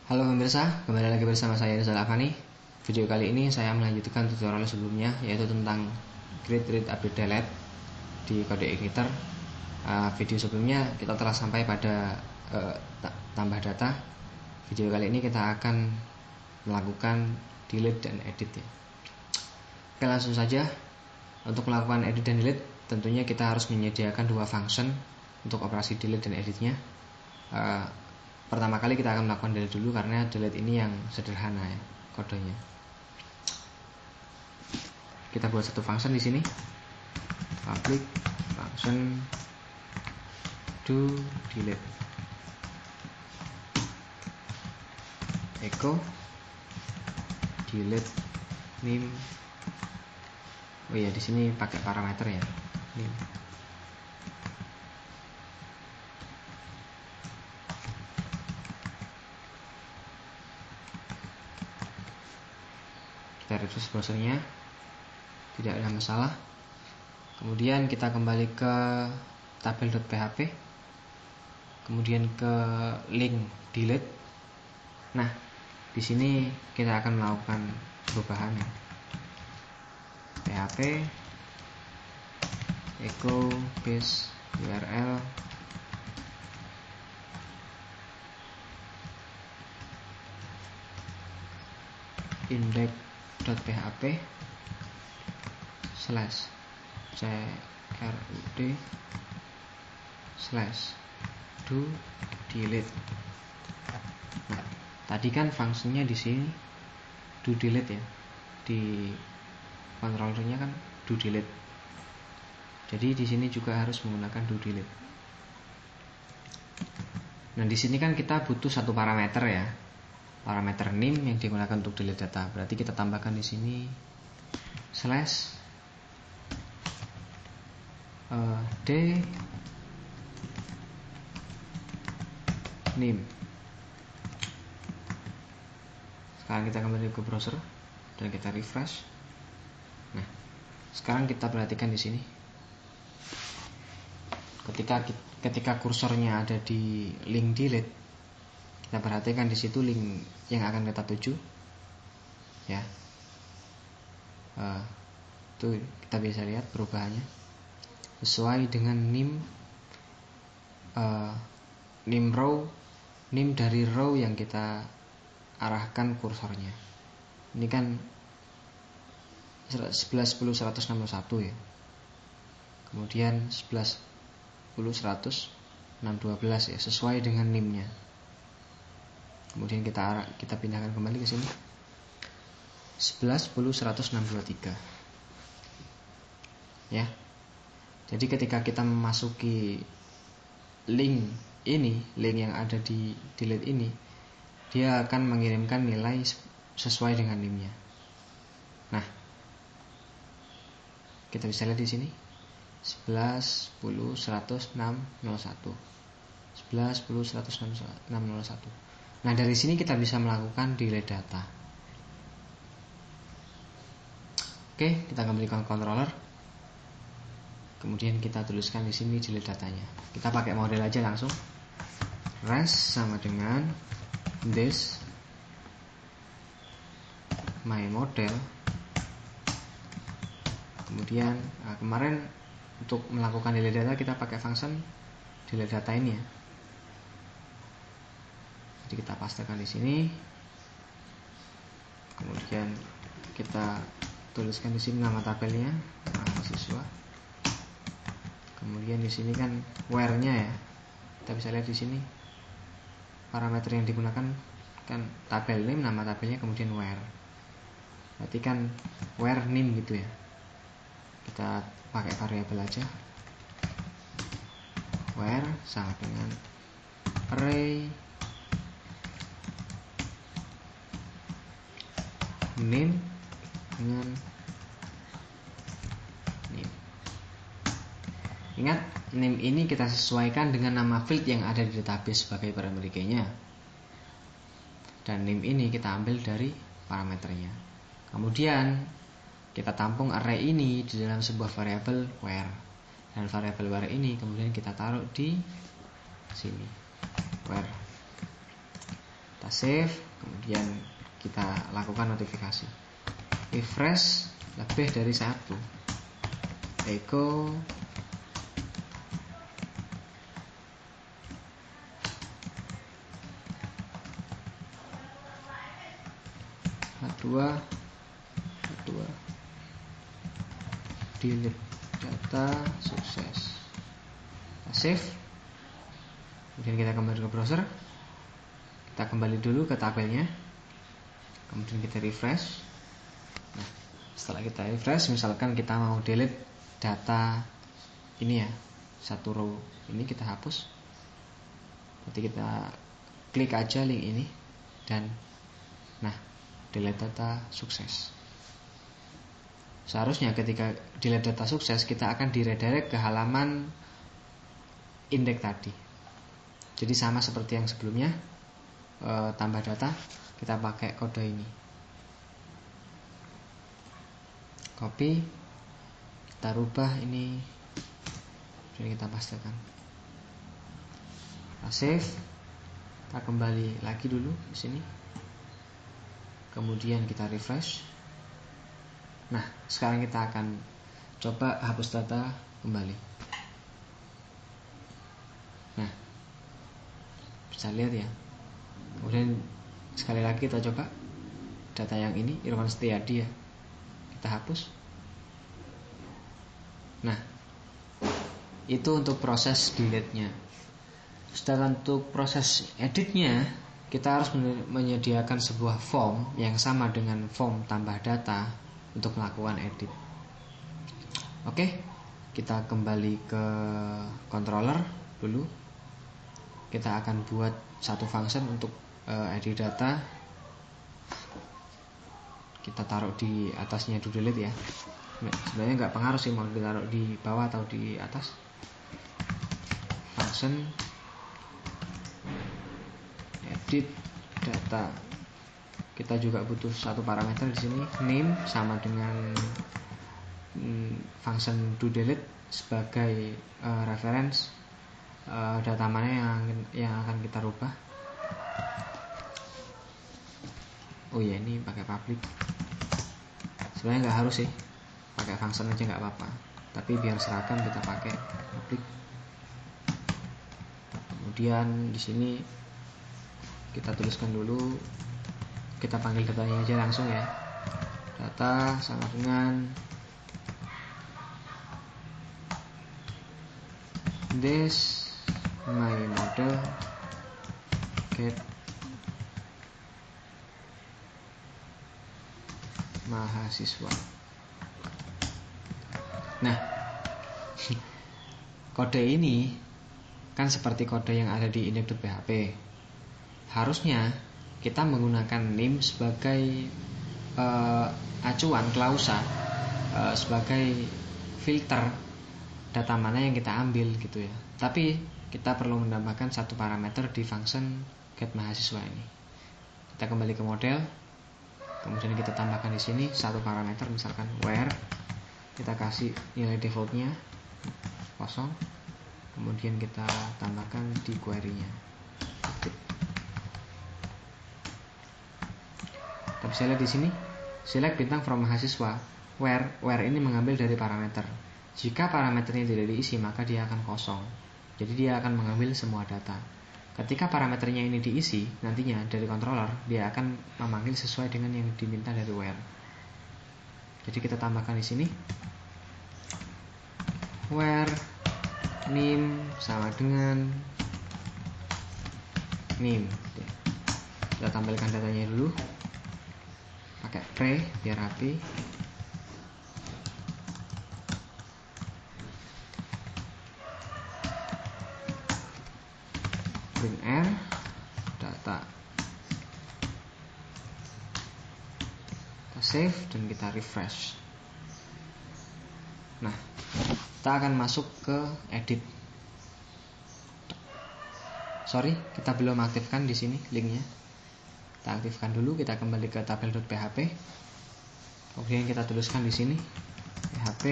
Halo pemirsa, kembali lagi bersama saya Rizal Afani. Video kali ini saya melanjutkan tutorial sebelumnya, yaitu tentang create, read, update, delete di kode igniter. Video sebelumnya kita telah sampai pada tambah data. Video kali ini kita akan melakukan delete dan edit ya. Oke, langsung saja. Untuk melakukan edit dan delete, tentunya kita harus menyediakan dua function untuk operasi delete dan editnya. Pertama kali kita akan melakukan delete dulu, karena delete ini yang sederhana ya kodenya. Kita buat satu function di sini, public function do delete, echo delete name. Oh iya, di sini pakai parameter ya, name. Kita refresh browsernya, tidak ada masalah. Kemudian kita kembali ke tabel.php, kemudian ke link delete. Nah, di sini kita akan melakukan perubahan ya. php echo base url index.php slash crud slash do delete. Nah, tadi kan fungsinya di sini do delete ya, di controllernya kan do delete. Jadi di sini juga harus menggunakan do delete. Nah, di sini kan kita butuh satu parameter ya, parameter name yang digunakan untuk delete data. Berarti kita tambahkan di sini slash d name. Sekarang kita kembali ke browser dan kita refresh. Nah, sekarang kita perhatikan di sini. Ketika kursornya ada di link delete, kita perhatikan di situ link yang akan kita tuju ya. Tuh kita bisa lihat perubahannya sesuai dengan name row, name dari row yang kita arahkan kursornya. Ini kan 11 10 161 ya. Kemudian 11 10 100 612 ya, sesuai dengan name-nya. Kemudian kita pindahkan kembali ke sini. 11 10 100 623. Ya. Jadi ketika kita memasuki link ini, link yang ada di delete ini, dia akan mengirimkan nilai sesuai dengan name-nya. Nah, kita bisa lihat di sini 11 10 100 601. 11 10 100 601. Nah, dari sini kita bisa melakukan delete data. Oke, kita kembali ke controller. Kemudian kita tuliskan di sini delete datanya. Kita pakai model aja langsung. Range sama dengan this my model. Kemudian kemarin untuk melakukan delete data kita pakai function delete data ini ya. Jadi kita pastekan di sini. Kemudian kita tuliskan di sini nama tabelnya, mahasiswa. Kemudian di sini kan where-nya ya. Kita bisa lihat di sini parameter yang digunakan kan tabel name, nama tabelnya, kemudian where. Berarti kan where name gitu ya. Kita pakai variabel aja. Where sama dengan array name dengan name. Ingat, name ini kita sesuaikan dengan nama field yang ada di database sebagai primary key-nya. Dan name ini kita ambil dari parameternya. Kemudian kita tampung array ini di dalam sebuah variabel where. Dan variabel where ini kemudian kita taruh di sini, where Kita save, kemudian kita lakukan notifikasi. Refresh lebih dari 1. Echo H2 delete data sukses. Kita save, kemudian kita kembali ke browser, kita kembali dulu ke tabelnya, kemudian kita refresh. Nah, setelah kita refresh, misalkan kita mau delete data ini ya, satu row ini kita hapus. Nanti kita klik aja link ini dan nah, delete data sukses. Seharusnya ketika delete data sukses, kita akan diredirect ke halaman indeks tadi. Jadi sama seperti yang sebelumnya, tambah data, kita pakai kode ini. Copy, kita rubah ini, dan kita pastekan. Kita save, kita kembali lagi dulu di sini. Kemudian kita refresh. Nah, sekarang kita akan coba hapus data kembali. Nah, bisa lihat ya. Kemudian sekali lagi kita coba data yang ini, Irwan Setiadi ya, kita hapus. Nah, itu untuk proses delete-nya. Sedangkan untuk proses edit-nya, kita harus menyediakan sebuah form yang sama dengan form tambah data untuk melakukan edit. Oke, kita kembali ke controller dulu. Kita akan buat satu function untuk edit data. Kita taruh di atasnya do delete ya. Sebenarnya nggak pengaruh sih mau ditaruh di bawah atau di atas. Function edit data. Kita juga butuh satu parameter di sini, name sama dengan function do delete sebagai reference data mana yang akan kita rubah. Oh ya, ini pakai public. Sebenarnya nggak harus sih, pakai function aja nggak apa-apa. Tapi biar seragam kita pakai public. Kemudian di sini kita tuliskan dulu. Kita panggil datanya aja langsung ya. Data sama dengan this my model get mahasiswa. Nah, kode ini kan seperti kode yang ada di index.php. Harusnya kita menggunakan name sebagai acuan klausa, sebagai filter data mana yang kita ambil gitu ya. Tapi kita perlu menambahkan satu parameter di function get mahasiswa ini. Kita kembali ke model, kemudian kita tambahkan di sini satu parameter, misalkan where, kita kasih nilai defaultnya 0, kemudian kita tambahkan di query-nya. Kita bisa lihat di sini, select bintang from mahasiswa. Where ini mengambil dari parameter. Jika parameternya tidak diisi, maka dia akan kosong. Jadi dia akan mengambil semua data. Ketika parameternya ini diisi, nantinya dari controller dia akan memanggil sesuai dengan yang diminta dari where. Jadi kita tambahkan di sini where name sama dengan name. Kita tampilkan datanya dulu. Pakai pre biar rapi. Print r data. Kita save dan kita refresh. Nah, kita akan masuk ke edit. Sorry, kita belum aktifkan di sini linknya. Kita aktifkan dulu, kita kembali ke tabel.php. Kemudian kita tuliskan di sini php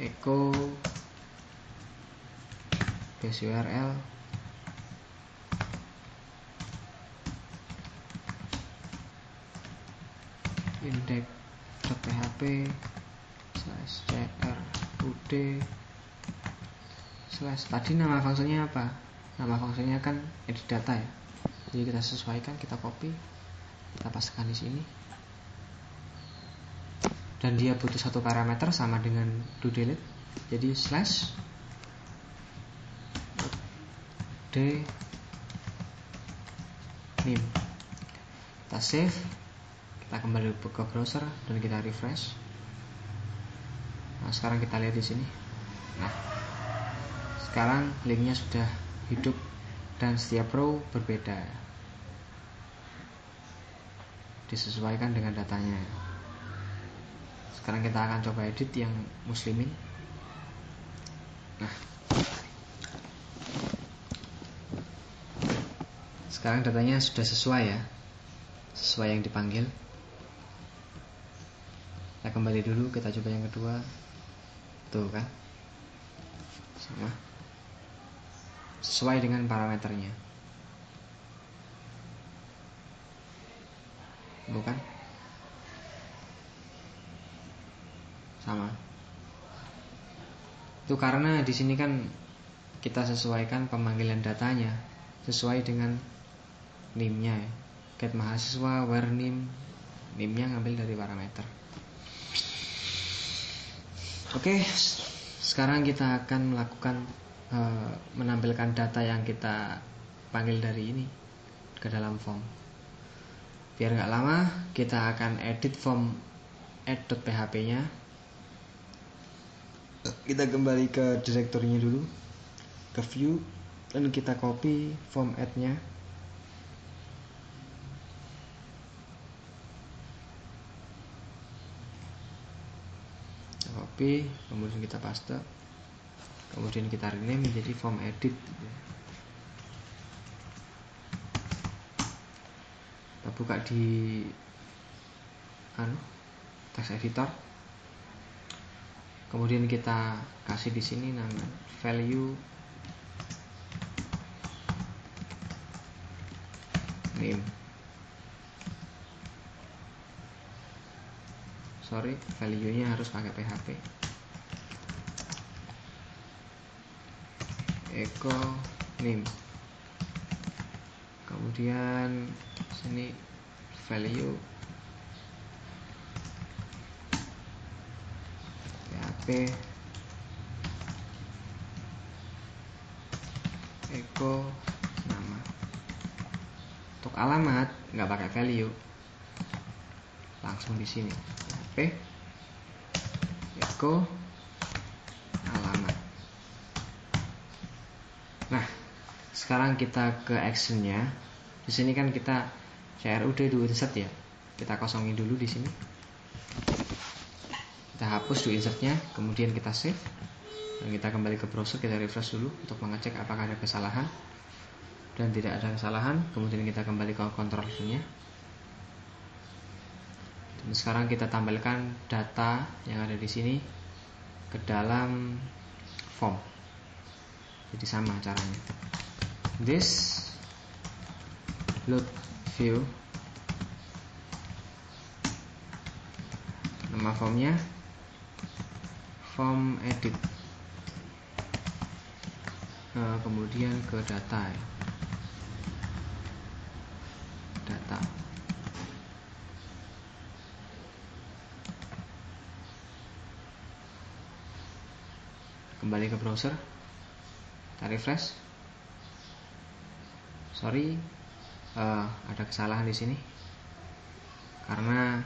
echo base URL index.php /crud / tadi nama fungsinya apa? Nama fungsinya kan edit data ya. Jadi kita sesuaikan, kita copy, kita pasangkan di sini. Dan dia butuh satu parameter sama dengan doDelete. Jadi /d name. Kita save, kita kembali ke browser dan kita refresh. Nah, sekarang kita lihat di sini. Nah, sekarang linknya sudah hidup dan setiap row berbeda, disesuaikan dengan datanya. Sekarang kita akan coba edit yang muslimin. Nah, sekarang datanya sudah sesuai ya, sesuai yang dipanggil. Kita kembali dulu, kita coba yang kedua. Tuh kan, sama, sesuai dengan parameternya, bukan? Sama. Itu karena di sini kan kita sesuaikan pemanggilan datanya sesuai dengan name-nya ya. Get mahasiswa where name, name-nya ngambil dari parameter. Oke, sekarang kita akan melakukan menampilkan data yang kita panggil dari ini ke dalam form. Biar nggak lama, kita akan edit form add.php-nya. Kita kembali ke direktorinya dulu, ke view, dan kita copy form add-nya. Copy, kemudian kita paste, kemudian kita rename menjadi form edit. Kita buka di text editor, kemudian kita kasih di sini nama value name. Sorry, value-nya harus pakai PHP. Echo name. Kemudian sini value PHP echo nama. Untuk alamat nggak pakai value, langsung di sini PHP echo alamat. Nah, sekarang kita ke actionnya. Di sini kan kita crud do insert ya. Kita kosongin dulu di sini. Kita hapus do insertnya, kemudian kita save. Dan kita kembali ke browser, kita refresh dulu untuk mengecek apakah ada kesalahan. Dan tidak ada kesalahan. Kemudian kita kembali ke control view-nya. Dan sekarang kita tampilkan data yang ada di sini ke dalam form. Jadi sama caranya. This load view, nama formnya form edit, kemudian ke data ya. Data, kembali ke browser, kita refresh. Sorry, ada kesalahan di sini karena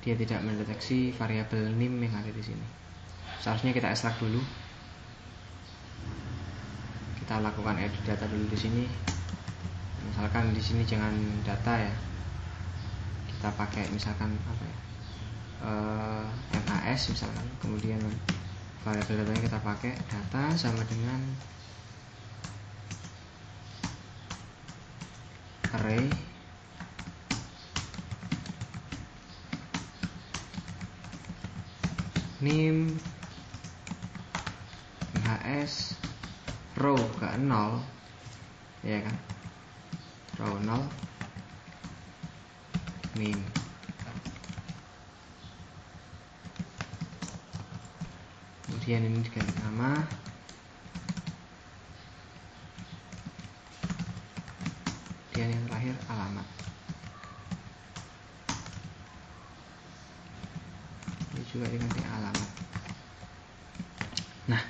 dia tidak mendeteksi variabel name yang ada di sini. Seharusnya kita ekstrak dulu. Kita lakukan edit data dulu di sini. Misalkan di sini jangan data ya. Kita pakai misalkan apa ya? NAS misalkan. Kemudian variabel datanya kita pakai data sama dengan array name NHS row ke 0 ya kan, row 0 name. kemudian ini diganti nama, kemudian yang terakhir alamat. Ini juga diganti alamat. Nah,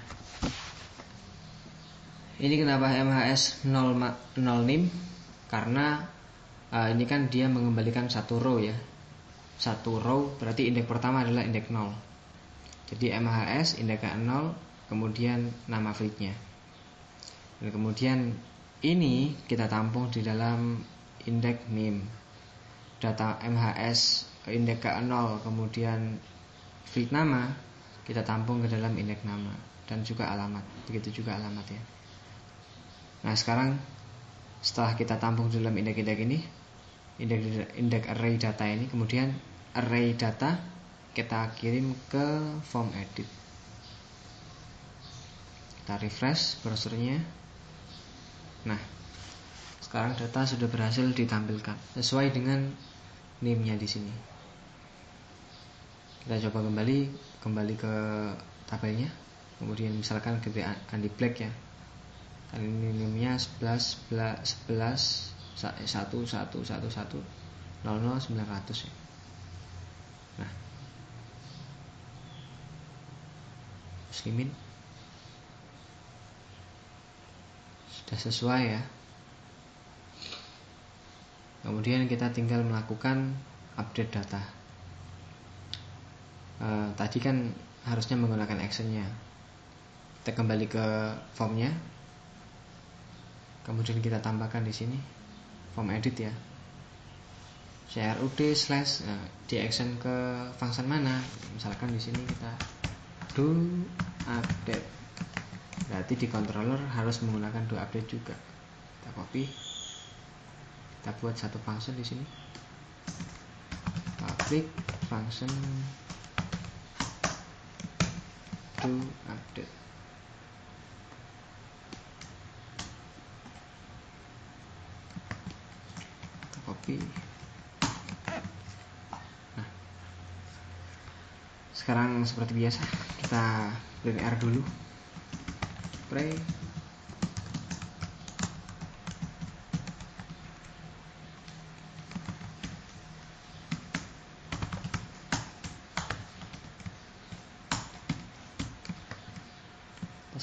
ini kenapa MHS 0 nim? Karena ini kan dia mengembalikan satu row ya. Satu row berarti indeks pertama adalah indeks 0. Jadi MHS indeksnya 0, kemudian nama fleetnya. Dan kemudian ini kita tampung di dalam indeks nim. Data MHS indeks 0, kemudian fleet nama kita tampung ke dalam indeks nama dan juga alamat. Begitu juga alamat ya. Nah, sekarang setelah kita tampung dalam indeks-indeks ini, indeks array data ini, kemudian array data kita kirim ke form edit. Kita refresh browsernya. Nah, sekarang data sudah berhasil ditampilkan sesuai dengan name-nya di sini. Kita coba kembali ke tabelnya. Kemudian misalkan kita ganti black ya. Kali ini name-nya 11 11 1 1 1 1 0 0 900 ya. Nah, muslimin sudah sesuai ya. Kemudian kita tinggal melakukan update data. Tadi kan harusnya menggunakan actionnya. Kita kembali ke formnya, kemudian kita tambahkan di sini form edit ya, crud slash di action ke function mana, misalkan di sini kita do update, berarti di controller harus menggunakan do update juga. Kita copy, kita buat satu function di sini, public function do update. Kita copy. Nah, sekarang seperti biasa kita print R dulu, play.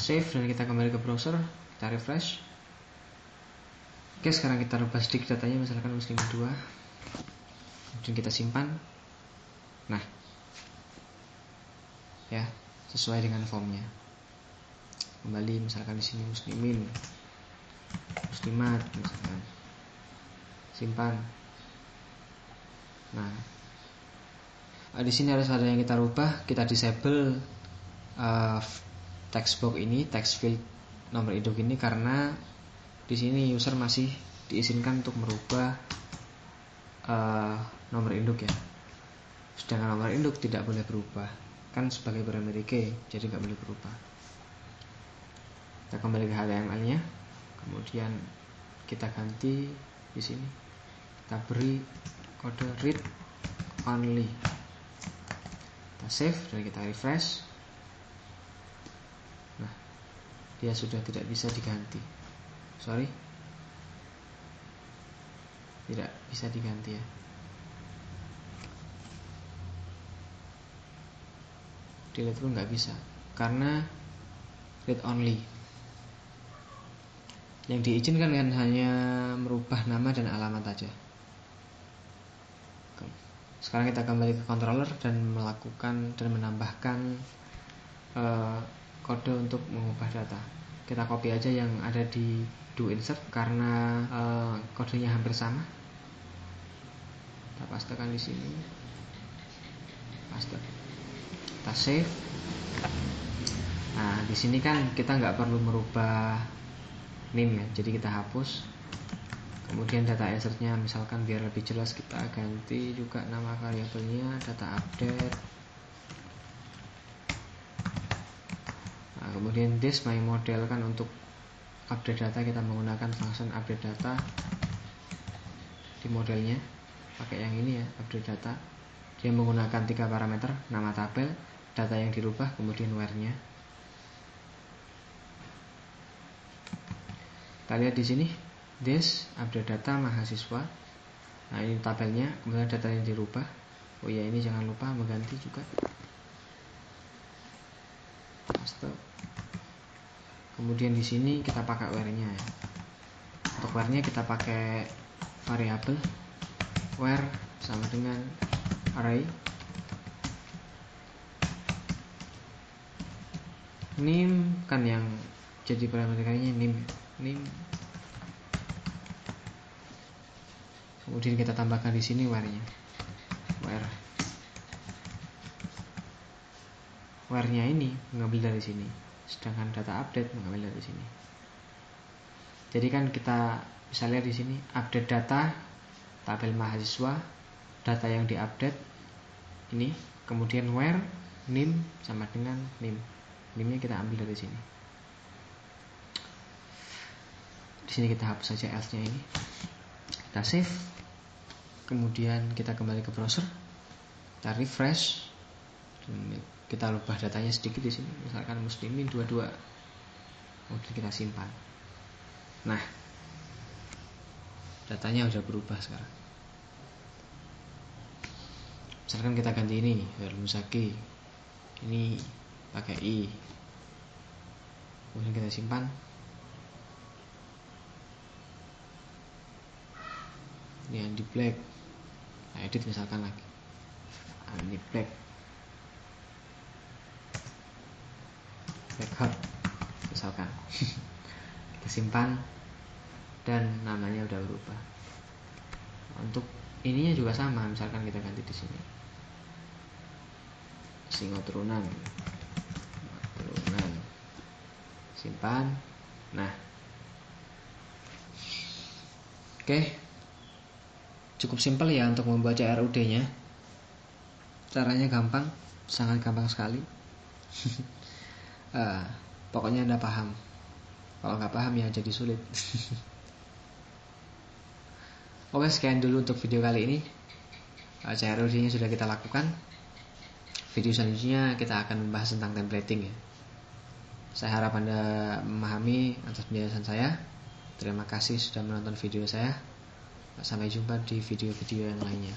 Save dan kita kembali ke browser, kita refresh. Oke, sekarang kita rubah sedikit datanya, misalkan muslim 2, kemudian kita simpan. Nah, ya, sesuai dengan formnya. Kembali misalkan di sini muslimin, muslimat, misalkan simpan. Nah, di sini harus ada yang kita rubah. Kita disable text box ini, text field nomor induk ini, karena di sini user masih diizinkan untuk merubah nomor induk ya. Sedangkan nomor induk tidak boleh berubah, kan sebagai primary key, jadi nggak boleh berubah. Kita kembali ke HTML-nya, kemudian kita ganti di sini, kita beri kode read only. Kita save dan kita refresh. Nah, dia sudah tidak bisa diganti. Sorry, tidak bisa diganti ya. Delete pun nggak bisa karena read only. Yang diizinkan kan hanya merubah nama dan alamat aja. Sekarang kita kembali ke controller dan melakukan dan menambahkan kode untuk mengubah data. Kita copy aja yang ada di do insert karena kodenya hampir sama. Kita pastekan di sini, paste. Kita save. Nah, di sini kan kita nggak perlu merubah name ya, jadi kita hapus. Kemudian data insertnya misalkan biar lebih jelas kita ganti juga nama variabelnya data update. Nah, kemudian this my model kan untuk update data kita menggunakan function update data di modelnya, pakai yang ini ya, update data. Dia menggunakan 3 parameter, nama tabel, data yang dirubah, kemudian where-nya. Kita lihat di sini, this update data mahasiswa. Nah, ini tabelnya, kemudian datanya dirubah. Oh ya, ini jangan lupa mengganti juga. Paste. Kemudian di sini kita pakai where-nya ya. Untuk where-nya kita pakai variabel where sama dengan array. Name kan yang jadi parameternya name. Kemudian kita tambahkan di sini where-nya. Where-nya ini mengambil dari sini, sedangkan data update mengambil dari sini. Jadi kan kita bisa lihat di sini update data tabel mahasiswa, data yang diupdate ini, kemudian where name sama dengan name. Name-nya kita ambil dari sini. Di sini kita hapus saja else-nya ini. Kita save. Kemudian kita kembali ke browser. Kita refresh. Kita ubah datanya sedikit di sini. Misalkan muslimin 22. Kemudian kita simpan. Nah, datanya sudah berubah sekarang. Misalkan kita ganti ini, Musaki. Ini pakai i. Kemudian kita simpan. Ini yang di black. Nah, edit misalkan lagi. Ini black hot misalkan. Kita simpan dan namanya udah berubah. Untuk ininya juga sama, misalkan kita ganti di sini. Singo turunan. Simpan. Nah. Oke. Cukup simpel ya untuk membaca RUD-nya. Caranya gampang, sangat gampang sekali. Pokoknya Anda paham. Kalau nggak paham ya jadi sulit. Oke, sekian dulu untuk video kali ini. CRUD-nya sudah kita lakukan. Video selanjutnya kita akan membahas tentang templating ya. Saya harap Anda memahami atas penjelasan saya. Terima kasih sudah menonton video saya. Sampai jumpa di video-video yang lainnya.